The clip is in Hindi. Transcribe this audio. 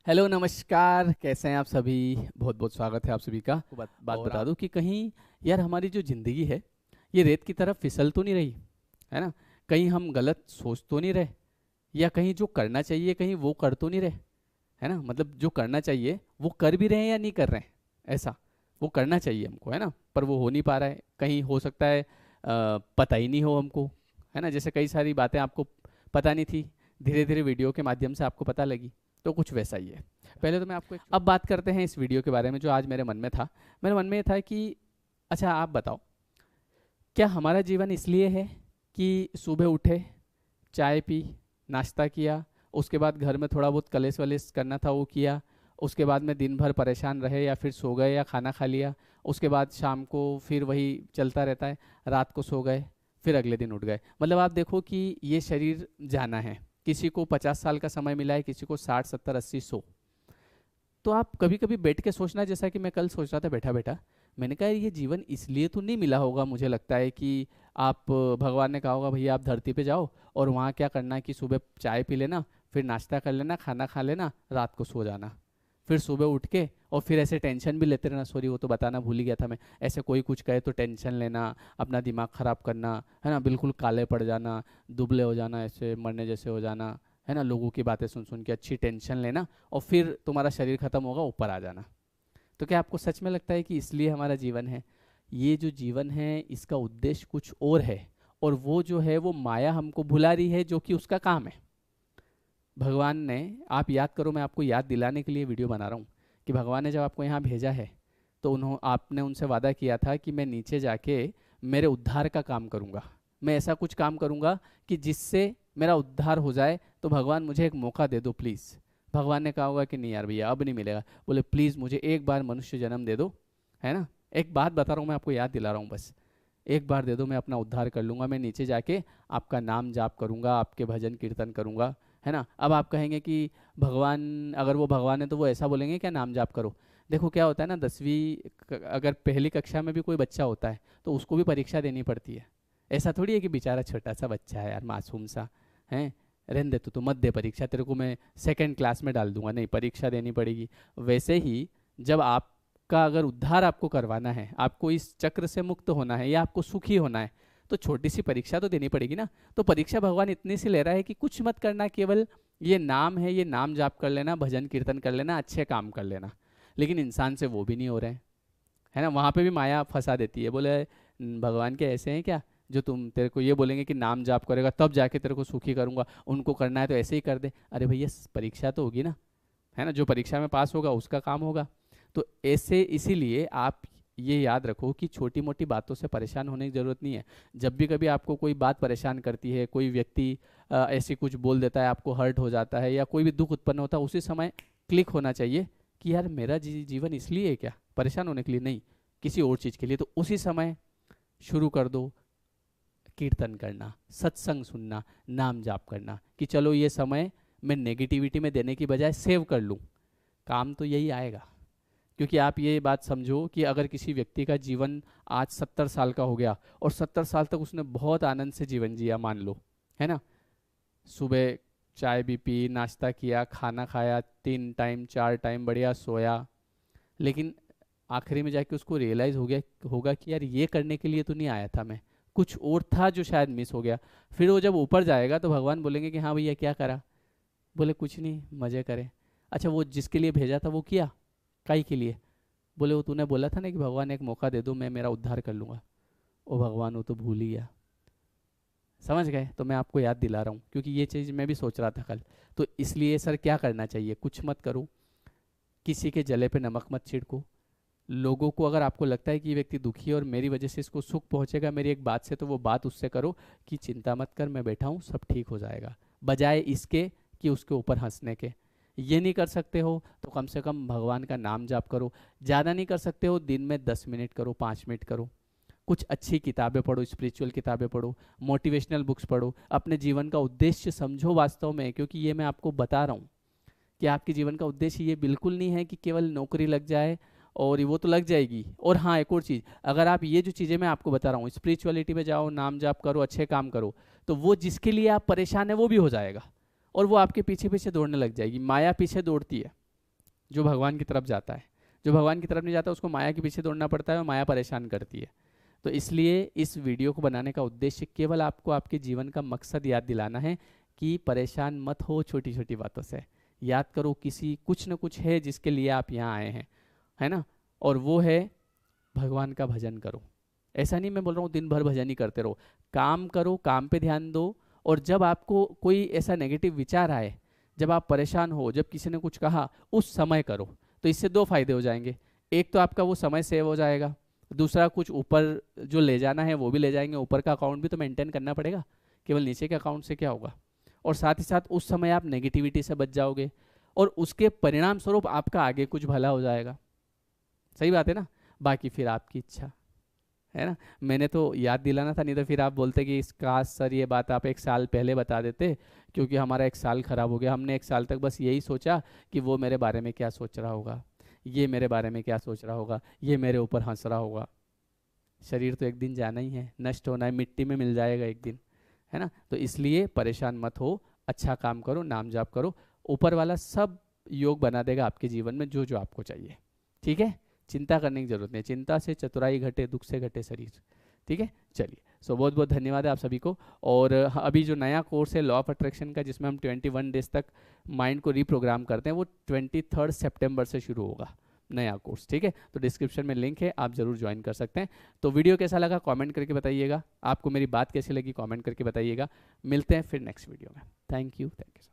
हेलो नमस्कार, कैसे हैं आप सभी। बहुत बहुत स्वागत है आप सभी का। बात और बता आप। दूं कि कहीं यार हमारी जो ज़िंदगी है ये रेत की तरफ फिसल तो नहीं रही, है ना। कहीं हम गलत सोच तो नहीं रहे, या कहीं जो करना चाहिए कहीं वो कर तो नहीं रहे, है ना। मतलब जो करना चाहिए वो कर भी रहे हैं या नहीं कर रहे हैं, ऐसा। वो करना चाहिए हमको, है ना, पर वो हो नहीं पा रहा है। कहीं हो सकता है पता ही नहीं हो हमको, है ना। जैसे कई सारी बातें आपको पता नहीं थी, धीरे धीरे वीडियो के माध्यम से आपको पता लगी, तो कुछ वैसा ही है। पहले तो मैं आपको अब बात करते हैं इस वीडियो के बारे में जो आज मेरे मन में था। मेरे मन में ये था कि अच्छा आप बताओ, क्या हमारा जीवन इसलिए है कि सुबह उठे, चाय पी, नाश्ता किया, उसके बाद घर में थोड़ा बहुत कलेस वलेस करना था वो किया, उसके बाद में दिन भर परेशान रहे या फिर सो गए या खाना खा लिया, उसके बाद शाम को फिर वही चलता रहता है, रात को सो गए, फिर अगले दिन उठ गए। मतलब आप देखो कि ये शरीर जाना है। किसी को 50 साल का समय मिला है, किसी को 60 70 80 100। तो आप कभी कभी बैठ के सोचना, जैसा कि मैं कल सोच रहा था बैठा बैठा, मैंने कहा ये जीवन इसलिए तो नहीं मिला होगा, मुझे लगता है कि आप भगवान ने कहा होगा भैया आप धरती पे जाओ और वहाँ क्या करना है कि सुबह चाय पी लेना, फिर नाश्ता कर लेना, खाना खा लेना, रात को सो जाना, फिर सुबह उठ के और फिर ऐसे टेंशन भी लेते रहना। सॉरी वो तो बताना भूल ही गया था मैं। ऐसे कोई कुछ कहे तो टेंशन लेना, अपना दिमाग खराब करना, है ना, बिल्कुल काले पड़ जाना, दुबले हो जाना, ऐसे मरने जैसे हो जाना, है ना, लोगों की बातें सुन सुन के अच्छी टेंशन लेना, और फिर तुम्हारा शरीर खत्म होगा, ऊपर आ जाना। तो क्या आपको सच में लगता है कि इसलिए हमारा जीवन है? ये जो जीवन है इसका उद्देश्य कुछ और है, और वो जो है वो माया हमको भुला रही है, जो कि उसका काम है। भगवान ने, आप याद करो, मैं आपको याद दिलाने के लिए वीडियो बना रहा हूँ, कि भगवान ने जब आपको यहाँ भेजा है तो उन्होंने आपने उनसे वादा किया था कि मैं नीचे जाके मेरे उद्धार का काम करूँगा। मैं ऐसा कुछ काम करूँगा कि जिससे मेरा उद्धार हो जाए, तो भगवान मुझे एक मौका दे दो प्लीज़। भगवान ने कहा होगा कि नहीं यार भैया अब नहीं मिलेगा, बोले प्लीज़ मुझे एक बार मनुष्य जन्म दे दो, है ना। एक बात बता रहा हूँ, मैं आपको याद दिला रहा हूँ बस, एक बार दे दो, मैं अपना उद्धार कर लूँगा, मैं नीचे जाके आपका नाम जाप करूँगा, आपके भजन कीर्तन करूँगा, है ना। अब आप कहेंगे कि भगवान, अगर वो भगवान है तो वो ऐसा बोलेंगे क्या नाम जाप करो। देखो क्या होता है ना, 10वीं अगर पहली कक्षा में भी कोई बच्चा होता है तो उसको भी परीक्षा देनी पड़ती है। ऐसा थोड़ी है कि बेचारा छोटा सा बच्चा है यार, मासूम सा है, रहने दे तो मत दे परीक्षा, तेरे को मैं सेकंड क्लास में डाल दूंगा, नहीं परीक्षा देनी पड़ेगी। वैसे ही जब आपका अगर उद्धार आपको करवाना है, आपको इस चक्र से मुक्त होना है या आपको सुखी होना है, तो छोटी सी परीक्षा तो देनी पड़ेगी ना। तो परीक्षा भगवान इतनी सी ले रहा है कि कुछ मत करना, केवल ये नाम है, ये नाम जाप कर लेना, भजन कीर्तन कर लेना, अच्छे काम कर लेना। लेकिन इंसान से वो भी नहीं हो रहे हैं, है ना। वहाँ पे भी माया फंसा देती है, बोले भगवान के ऐसे हैं क्या जो तुम, तेरे को ये बोलेंगे कि नाम जाप करेगा तब जाके तेरे को सुखी करूंगा, उनको करना है तो ऐसे ही कर दे। अरे भैया परीक्षा तो होगी ना, है ना, जो परीक्षा में पास होगा उसका काम होगा। तो ऐसे इसीलिए आप ये याद रखो कि छोटी मोटी बातों से परेशान होने की ज़रूरत नहीं है। जब भी कभी आपको कोई बात परेशान करती है, कोई व्यक्ति ऐसी कुछ बोल देता है, आपको हर्ट हो जाता है या कोई भी दुख उत्पन्न होता है, उसी समय क्लिक होना चाहिए कि यार मेरा जीवन इसलिए है क्या, परेशान होने के लिए नहीं, किसी और चीज़ के लिए। तो उसी समय शुरू कर दो कीर्तन करना, सत्संग सुनना, नाम जाप करना, कि चलो ये समय मैं नेगेटिविटी में देने की बजाय सेव कर लूँ। काम तो यही आएगा। क्योंकि आप ये बात समझो कि अगर किसी व्यक्ति का जीवन आज 70 साल का हो गया और 70 साल तक उसने बहुत आनंद से जीवन जिया, मान लो, है ना, सुबह चाय भी पी, नाश्ता किया, खाना खाया, 3 टाइम 4 टाइम बढ़िया सोया, लेकिन आखिरी में जाके उसको रियलाइज हो गया होगा कि यार ये करने के लिए तो नहीं आया था मैं, कुछ और था जो शायद मिस हो गया। फिर वो जब ऊपर जाएगा तो भगवान बोलेंगे कि हाँ भैया क्या करा, बोले कुछ नहीं, मजे करे। अच्छा वो जिसके लिए भेजा था वो किया, काई के लिए, बोले वो तूने बोला था ना कि भगवान एक मौका दे दो मैं मेरा उद्धार कर लूंगा। ओ भगवान वो तो भूल ही गया। समझ गए? तो मैं आपको याद दिला रहा हूँ क्योंकि ये चीज़ मैं भी सोच रहा था कल। तो इसलिए सर क्या करना चाहिए, कुछ मत करो, किसी के जले पे नमक मत छिड़को। लोगों को अगर आपको लगता है कि ये व्यक्ति दुखी है और मेरी वजह से इसको सुख पहुंचेगा मेरी एक बात से, तो वो बात उससे करो कि चिंता मत कर, मैं बैठा हूँ, सब ठीक हो जाएगा, बजाय इसके कि उसके ऊपर हंसने के। ये नहीं कर सकते हो तो कम से कम भगवान का नाम जाप करो। ज़्यादा नहीं कर सकते हो, दिन में 10 मिनट करो, 5 मिनट करो। कुछ अच्छी किताबें पढ़ो, स्पिरिचुअल किताबें पढ़ो, मोटिवेशनल बुक्स पढ़ो, अपने जीवन का उद्देश्य समझो वास्तव में। क्योंकि ये मैं आपको बता रहा हूँ कि आपके जीवन का उद्देश्य ये बिल्कुल नहीं है कि केवल नौकरी लग जाए, और वो तो लग जाएगी। और हाँ एक और चीज़, अगर आप ये जो चीज़ें मैं आपको बता रहा हूँ, स्पिरिचुअलिटी में जाओ, नाम जाप करो, अच्छे काम करो, तो वो जिसके लिए आप परेशान है वो भी हो जाएगा, और वो आपके पीछे पीछे दौड़ने लग जाएगी। माया पीछे दौड़ती है, जो भगवान की तरफ जाता है। जो भगवान की तरफ नहीं जाता उसको माया के पीछे दौड़ना पड़ता है और माया परेशान करती है। तो इसलिए इस वीडियो को बनाने का उद्देश्य केवल आपको आपके जीवन का मकसद याद दिलाना है कि परेशान मत हो छोटी छोटी बातों से। याद करो किसी कुछ न कुछ है जिसके लिए आप यहाँ आए हैं, है ना, और वो है भगवान का भजन करो। ऐसा नहीं मैं बोल रहा हूँ दिन भर भजन ही करते रहो, काम करो, काम पे ध्यान दो। और जब आपको कोई ऐसा नेगेटिव विचार आए, जब आप परेशान हो, जब किसी ने कुछ कहा, उस समय करो। तो इससे दो फायदे हो जाएंगे, एक तो आपका वो समय सेव हो जाएगा, दूसरा कुछ ऊपर जो ले जाना है वो भी ले जाएंगे। ऊपर का अकाउंट भी तो मेंटेन करना पड़ेगा, केवल नीचे के अकाउंट से क्या होगा। और साथ ही साथ उस समय आप नेगेटिविटी से बच जाओगे और उसके परिणाम स्वरूप आपका आगे कुछ भला हो जाएगा। सही बात है ना। बाकी फिर आपकी इच्छा है ना। मैंने तो याद दिलाना था, नहीं तो फिर आप बोलते कि काश सर ये बात आप 1 साल पहले बता देते, क्योंकि हमारा 1 साल खराब हो गया। हमने 1 साल तक बस यही सोचा कि वो मेरे बारे में क्या सोच रहा होगा, ये मेरे बारे में क्या सोच रहा होगा, ये मेरे ऊपर हंस रहा होगा। शरीर तो एक दिन जाना ही है, नष्ट होना है, मिट्टी में मिल जाएगा एक दिन, है ना। तो इसलिए परेशान मत हो, अच्छा काम करो, नाम जाप करो, ऊपर वाला सब योग बना देगा आपके जीवन में जो जो आपको चाहिए। ठीक है, चिंता करने की जरूरत नहीं, चिंता से चतुराई घटे, दुख से घटे शरीर। ठीक है, चलिए। सो बहुत बहुत धन्यवाद है आप सभी को। और अभी जो नया कोर्स है लॉ ऑफ अट्रैक्शन का, जिसमें हम 21 डेज तक माइंड को रीप्रोग्राम करते हैं, वो 23 सितंबर से शुरू होगा नया कोर्स। ठीक है, तो डिस्क्रिप्शन में लिंक है, आप जरूर ज्वाइन कर सकते हैं। तो वीडियो कैसा लगा कमेंट करके बताइएगा, आपको मेरी बात कैसी लगी कमेंट करके बताइएगा। मिलते हैं फिर नेक्स्ट वीडियो में। Thank you so